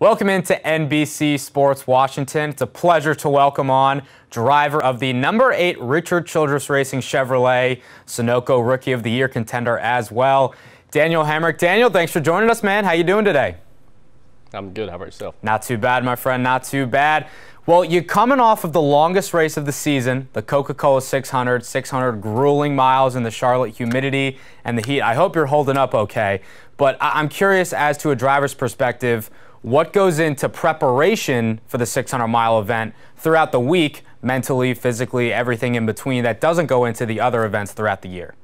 Welcome into NBC Sports Washington. It's a pleasure to welcome on driver of the number 8 Richard Childress Racing Chevrolet, Sunoco Rookie of the Year contender as well, Daniel Hemric. Daniel, thanks for joining us, man. How you doing today? I'm good. How about yourself? Not too bad, my friend. Not too bad. Well, you're coming off of the longest race of the season, the Coca-Cola 600 grueling miles in the Charlotte humidity and the heat. I hope you're holding up okay, but I'm curious as to a driver's perspective, what goes into preparation for the 600-mile event throughout the week, mentally, physically, everything in between that doesn't go into the other events throughout the year?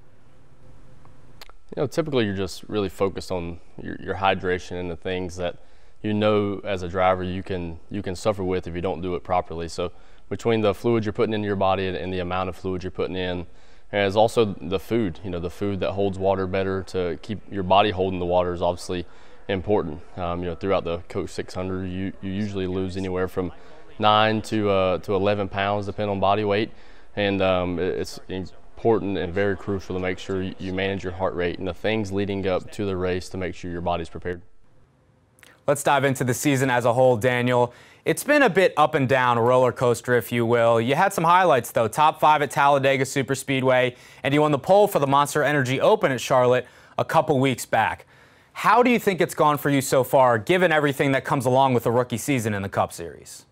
You know, typically you're just really focused on your hydration and the things that you know as a driver you can suffer with if you don't do it properly. So between the fluid you're putting into your body and the amount of fluid you're putting in, there's also the food. You know, the food that holds water better to keep your body holding the water is obviously important. You know, throughout the Coke 600, you usually lose anywhere from 9 to 11 pounds, depending on body weight, and it's important and very crucial to make sure you manage your heart rate and the things leading up to the race to make sure your body's prepared. Let's dive into the season as a whole, Daniel. It's been a bit up and down, a roller coaster, if you will. You had some highlights, though. Top 5 at Talladega Superspeedway, and you won the pole for the Monster Energy Open at Charlotte a couple weeks back. How do you think it's gone for you so far, given everything that comes along with a rookie season in the Cup Series?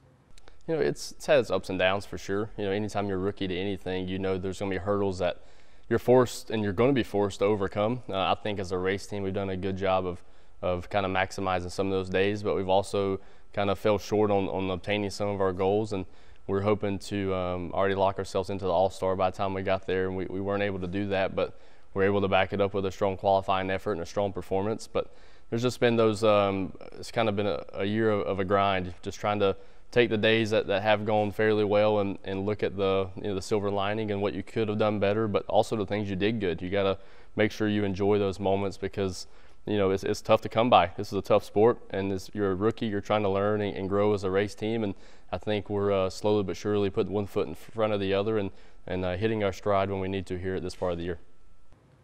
You know, it's had its ups and downs for sure. You know, anytime you're a rookie to anything, you know there's going to be hurdles that you're forced and you're going to be forced to overcome. I think as a race team, we've done a good job of kind of maximizing some of those days, but we've also kind of fell short on obtaining some of our goals, and we're hoping to already lock ourselves into the All-Star by the time we got there, and we weren't able to do that, but we're able to back it up with a strong qualifying effort and a strong performance. But there's just been those, it's kind of been a year of a grind, just trying to take the days that have gone fairly well and look at the silver lining and what you could have done better, but also the things you did good. You got to make sure you enjoy those moments because you know it's tough to come by. This is a tough sport, and you're a rookie. You're trying to learn and grow as a race team, and I think we're slowly but surely putting one foot in front of the other and hitting our stride when we need to here at this part of the year.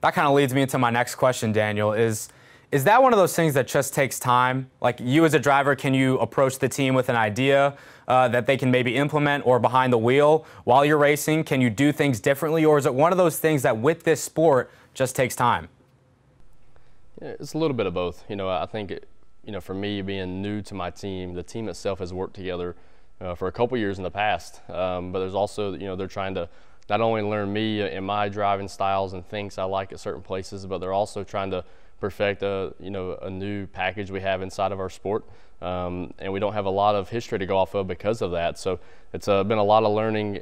That kind of leads me into my next question, Daniel. Is that one of those things that just takes time? Like, you as a driver, can you approach the team with an idea that they can maybe implement, or behind the wheel while you're racing? Can you do things differently, or is it one of those things that with this sport just takes time? Yeah, it's a little bit of both. You know, I think, for me being new to my team, the team itself has worked together for a couple years in the past. But there's also, they're trying to not only learn me and my driving styles and things I like at certain places, but they're also trying to perfect a new package we have inside of our sport. And we don't have a lot of history to go off of because of that. So it's been a lot of learning,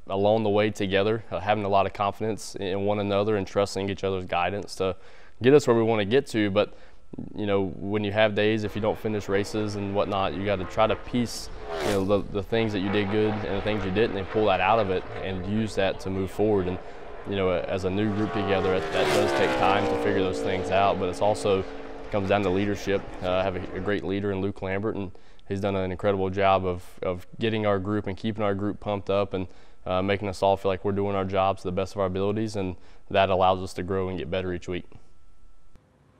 along the way together, having a lot of confidence in one another and trusting each other's guidance to get us where we want to get to. But when you have days, if you don't finish races and whatnot, you got to try to piece, the things that you did good and the things you didn't, and pull that out of it and use that to move forward. And as a new group together, that does take time to figure those things out. But it's also comes down to leadership. I have a great leader in Luke Lambert, and he's done an incredible job of getting our group and keeping our group pumped up and making us all feel like we're doing our jobs to the best of our abilities, and that allows us to grow and get better each week.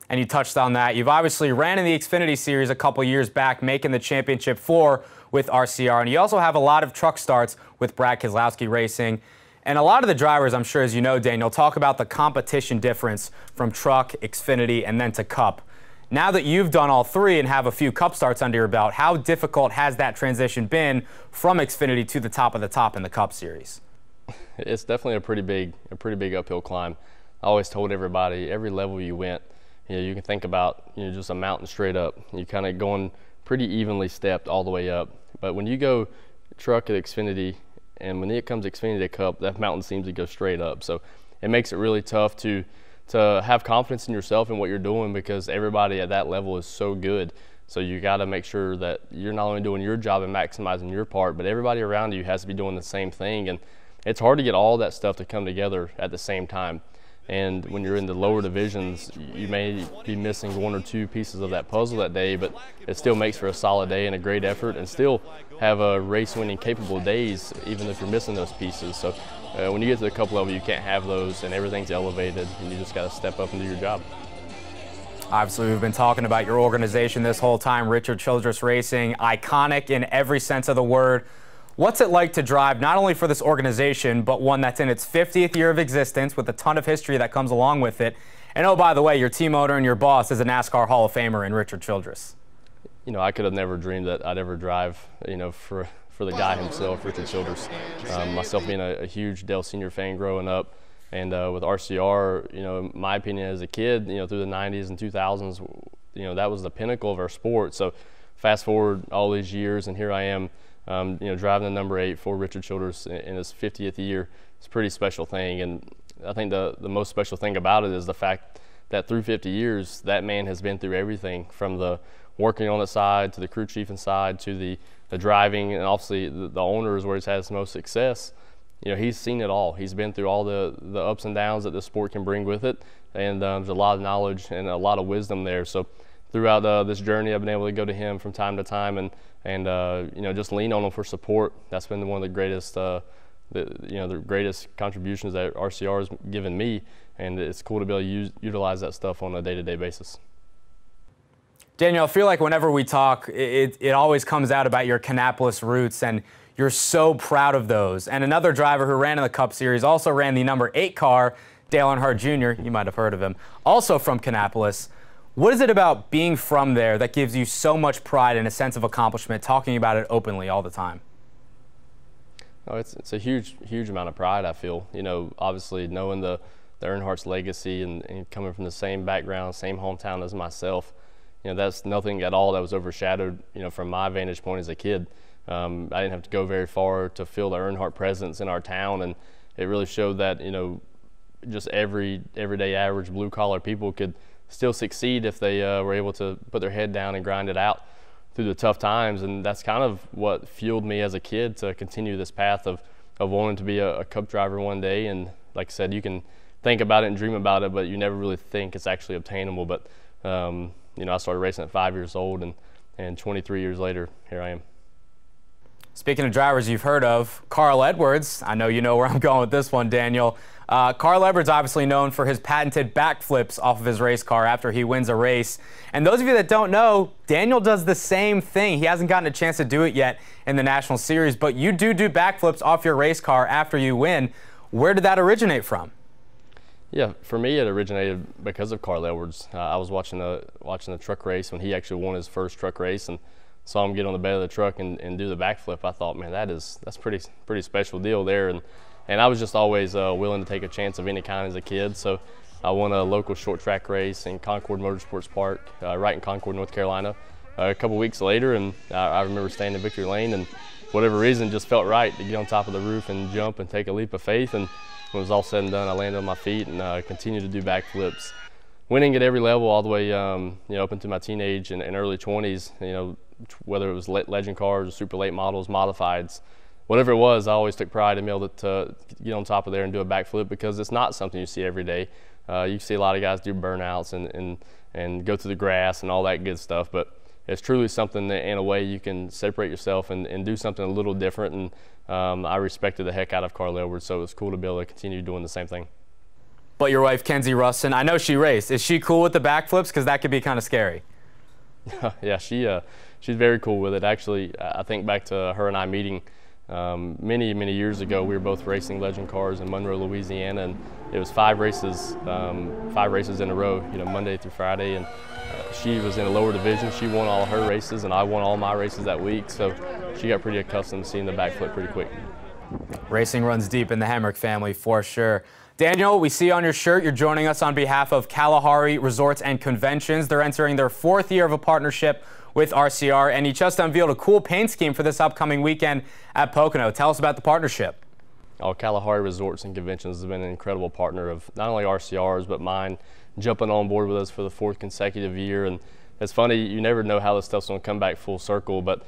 And you touched on that. You've obviously ran in the Xfinity Series a couple years back, making the championship 4 with RCR. And you also have a lot of truck starts with Brad Keselowski Racing. And a lot of the drivers, I'm sure, as you know, Daniel, talk about the competition difference from truck, Xfinity, and then to Cup. Now that you've done all 3 and have a few Cup starts under your belt, how difficult has that transition been from Xfinity to the top of the top in the Cup Series? It's definitely a pretty big uphill climb. I always told everybody, every level you went, you can think about just a mountain straight up. You're kind of going pretty evenly stepped all the way up. But when you go truck at Xfinity, and when it comes Xfinity to Cup, that mountain seems to go straight up. So it makes it really tough to have confidence in yourself and what you're doing, because everybody at that level is so good. So you got to make sure that you're not only doing your job and maximizing your part, but everybody around you has to be doing the same thing. And it's hard to get all that stuff to come together at the same time. And when you're in the lower divisions, you may be missing 1 or 2 pieces of that puzzle that day, but it still makes for a solid day and a great effort, and still have a race-winning capable days, even if you're missing those pieces. So when you get to the Cup level, you can't have those, and everything's elevated, and you just got to step up and do your job. Obviously, we've been talking about your organization this whole time, Richard Childress Racing, iconic in every sense of the word. What's it like to drive not only for this organization, but one that's in its 50th year of existence with a ton of history that comes along with it? And oh, by the way, your team owner and your boss is a NASCAR Hall of Famer in Richard Childress. You know, I could have never dreamed that I'd ever drive, you know, for the guy himself, Richard Childress. Myself being a huge Dale Sr. fan growing up, and with RCR, you know, in my opinion as a kid, you know, through the 90s and 2000s, you know, that was the pinnacle of our sport. So fast forward all these years, and here I am, you know, driving the number 8 for Richard Childress in his 50th year. It's a pretty special thing, and I think the most special thing about it is the fact that through 50 years, that man has been through everything from the working on the side to the crew chief inside to the driving, and obviously the owner is where he's had his most success. You know, he's seen it all. He's been through all the ups and downs that the sport can bring with it, and there's a lot of knowledge and a lot of wisdom there. So throughout this journey, I've been able to go to him from time to time and you know, just lean on him for support. That's been one of the greatest the greatest contributions that RCR has given me, and it's cool to be able to utilize that stuff on a day-to-day basis. Daniel, I feel like whenever we talk, it always comes out about your Kannapolis roots, and you're so proud of those. And another driver who ran in the Cup Series also ran the number 8 car, Dale Earnhardt Jr., you might have heard of him, also from Kannapolis. What is it about being from there that gives you so much pride and a sense of accomplishment, talking about it openly all the time? Oh, it's a huge amount of pride, I feel. You know, obviously knowing the Earnhardt's legacy and coming from the same background, same hometown as myself, you know, that's nothing at all that was overshadowed, you know, from my vantage point as a kid. I didn't have to go very far to feel the Earnhardt presence in our town, and it really showed that, you know, just everyday average blue-collar people could still succeed if they were able to put their head down and grind it out through the tough times. And that's kind of what fueled me as a kid to continue this path of wanting to be a Cup driver one day. And like I said, you can think about it and dream about it, but you never really think it's actually obtainable. But you know, I started racing at 5 years old, and 23 years later, here I am. Speaking of drivers you've heard of, Carl Edwards. I know you know where I'm going with this one, Daniel. Carl Edwards obviously known for his patented backflips off of his race car after he wins a race. And those of you that don't know, Daniel does the same thing. He hasn't gotten a chance to do it yet in the National Series, but you do backflips off your race car after you win. Where did that originate from? Yeah, for me it originated because of Carl Edwards. I was watching the truck race when he actually won his first truck race, and saw him get on the bed of the truck and do the backflip. I thought, man, that's pretty special deal there. And I was just always willing to take a chance of any kind as a kid. So I won a local short track race in Concord Motorsports Park, right in Concord, North Carolina, a couple weeks later. And I remember staying in victory lane, and for whatever reason, just felt right to get on top of the roof and jump and take a leap of faith. And when it was all said and done, I landed on my feet and continued to do backflips, winning at every level all the way you know, up into my teenage and early 20s. You know, whether it was legend cars or super late models, modifieds, whatever it was, I always took pride in being able to get on top of there and do a backflip, because it's not something you see every day. You see a lot of guys do burnouts and go through the grass and all that good stuff, but it's truly something that in a way you can separate yourself and do something a little different. And I respected the heck out of Carl Edwards, so it was cool to be able to continue doing the same thing. But your wife, Kenzie Ruston, I know she raced. Is she cool with the backflips? Because that could be kind of scary. Yeah, she's very cool with it. Actually, I think back to her and I meeting many years ago. We were both racing legend cars in Monroe, Louisiana, and it was 5 races in a row, you know, Monday through Friday. And she was in a lower division. She won all her races, and I won all my races that week. So she got pretty accustomed to seeing the backflip pretty quick. Racing runs deep in the Hemric family for sure. Daniel, we see on your shirt you're joining us on behalf of Kalahari Resorts and Conventions. They're entering their 4th year of a partnership with RCR, and you just unveiled a cool paint scheme for this upcoming weekend at Pocono. Tell us about the partnership. Oh, Kalahari Resorts and Conventions has been an incredible partner of not only RCR's, but mine, jumping on board with us for the 4th consecutive year. And it's funny, you never know how this stuff's going to come back full circle, but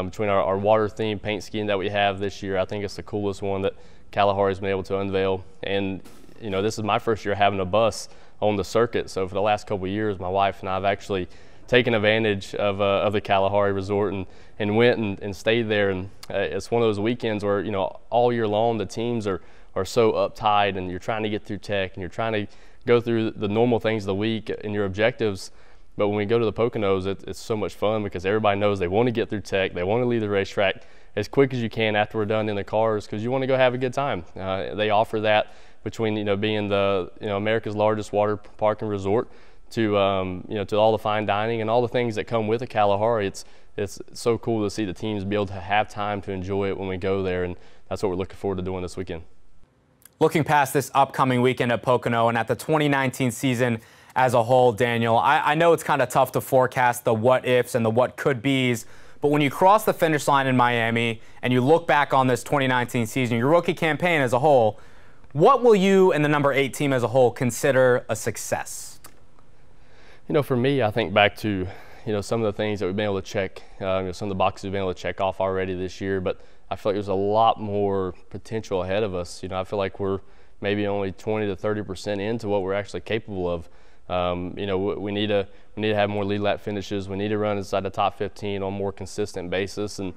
between our water-themed paint scheme that we have this year, I think it's the coolest one that Kalahari's been able to unveil. And you know, this is my first year having a bus on the circuit, so for the last couple of years, my wife and I have actually taken advantage of the Kalahari Resort and went and stayed there. And it's one of those weekends where, you know, all year long the teams are so uptight, and you're trying to get through tech, and you're trying to go through the normal things of the week and your objectives. But when we go to the Poconos, it's so much fun because everybody knows they want to get through tech, they want to leave the racetrack as quick as you can after we're done in the cars because you want to go have a good time. They offer that between being the America's largest water park and resort to to all the fine dining and all the things that come with a Kalahari. It's so cool to see the teams be able to have time to enjoy it when we go there, and that's what we're looking forward to doing this weekend. Looking past this upcoming weekend at Pocono and at the 2019 season as a whole, Daniel, I know it's kind of tough to forecast the what ifs and the what could be's. But when you cross the finish line in Miami and you look back on this 2019 season, your rookie campaign as a whole, what will you and the number 8 team as a whole consider a success? For me, I think back to, some of the things that we've been able to check, some of the boxes we've been able to check off already this year, but I feel like there's a lot more potential ahead of us. I feel like we're maybe only 20 to 30% into what we're actually capable of. We need to have more lead lap finishes. We need to run inside the top 15 on a more consistent basis. And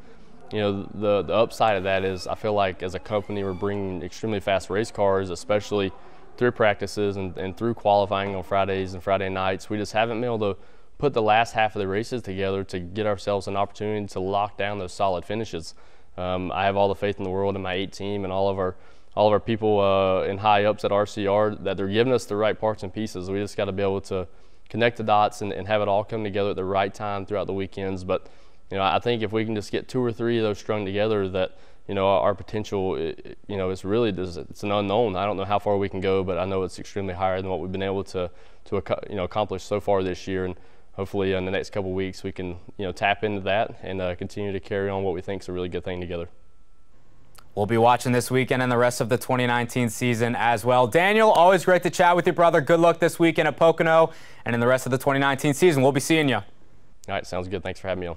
the upside of that is I feel like as a company we're bringing extremely fast race cars, especially through practices and through qualifying on Fridays and Friday nights. We just haven't been able to put the last half of the races together to get ourselves an opportunity to lock down those solid finishes. I have all the faith in the world in my 8 team and all of our people in high ups at RCR that they're giving us the right parts and pieces. We just got to be able to connect the dots and have it all come together at the right time throughout the weekends. But I think if we can just get 2 or 3 of those strung together, that our potential, it's really it's an unknown. I don't know how far we can go, but I know it's extremely higher than what we've been able to accomplish so far this year. And hopefully in the next couple of weeks we can tap into that and continue to carry on what we think is a really good thing together. We'll be watching this weekend and the rest of the 2019 season as well. Daniel, always great to chat with you, brother. Good luck this weekend at Pocono and in the rest of the 2019 season. We'll be seeing you. All right, sounds good. Thanks for having me on.